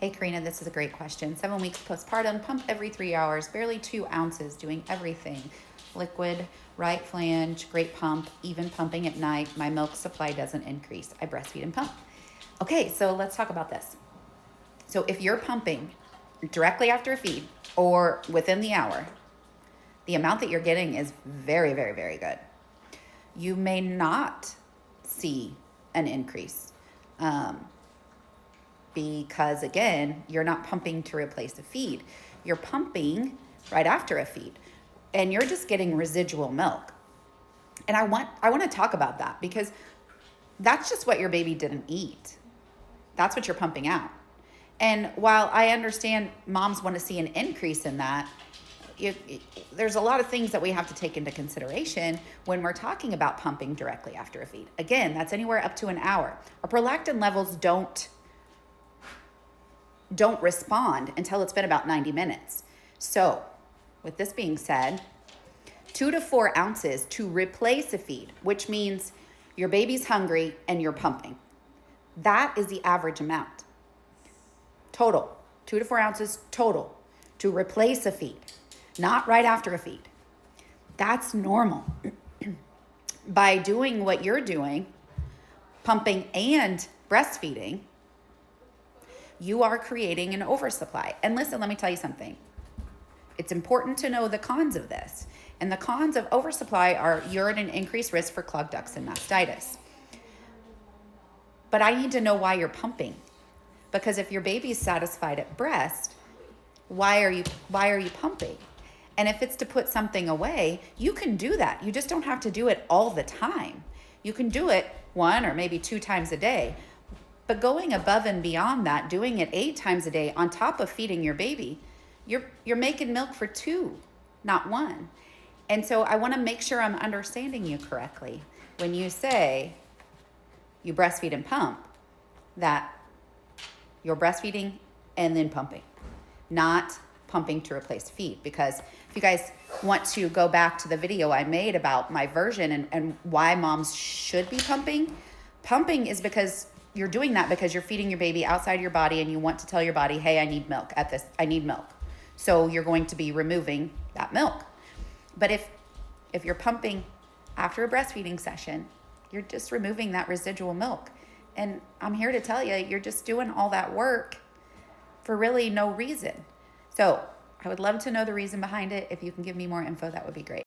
Hey, Karina, this is a great question. 7 weeks postpartum, pump every 3 hours, barely 2 ounces, doing everything. Liquid, right flange, great pump, even pumping at night. My milk supply doesn't increase. I breastfeed and pump. Okay, so let's talk about this. So if you're pumping directly after a feed or within the hour, the amount that you're getting is very, very, very good. You may not see an increase. Because again, you're not pumping to replace a feed. You're pumping right after a feed and you're just getting residual milk. And I want to talk about that because that's just what your baby didn't eat. That's what you're pumping out. And while I understand moms want to see an increase in that, there's a lot of things that we have to take into consideration when we're talking about pumping directly after a feed. Again, that's anywhere up to an hour. Our prolactin levels don't respond until it's been about 90 minutes. So with this being said, 2 to 4 ounces to replace a feed, which means your baby's hungry and you're pumping. That is the average amount. Total, 2 to 4 ounces total to replace a feed, not right after a feed. That's normal. By doing what you're doing, pumping and breastfeeding, you are creating an oversupply. And listen, let me tell you something. It's important to know the cons of this. And the cons of oversupply are you're at an increased risk for clogged ducts and mastitis. But I need to know why you're pumping. Because if your baby's satisfied at breast, why are you pumping? And if it's to put something away, you can do that. You just don't have to do it all the time. You can do it 1 or maybe 2 times a day. But going above and beyond that, doing it 8 times a day on top of feeding your baby, you're making milk for 2, not 1. And so I want to make sure I'm understanding you correctly. When you say you breastfeed and pump, that you're breastfeeding and then pumping, not pumping to replace feed. Because if you guys want to go back to the video I made about my version and why moms should be pumping is because you're doing that because you're feeding your baby outside your body and you want to tell your body, hey, I need milk I need milk. So you're going to be removing that milk. But if you're pumping after a breastfeeding session, you're just removing that residual milk. And I'm here to tell you, you're just doing all that work for really no reason. So I would love to know the reason behind it. If you can give me more info, that would be great.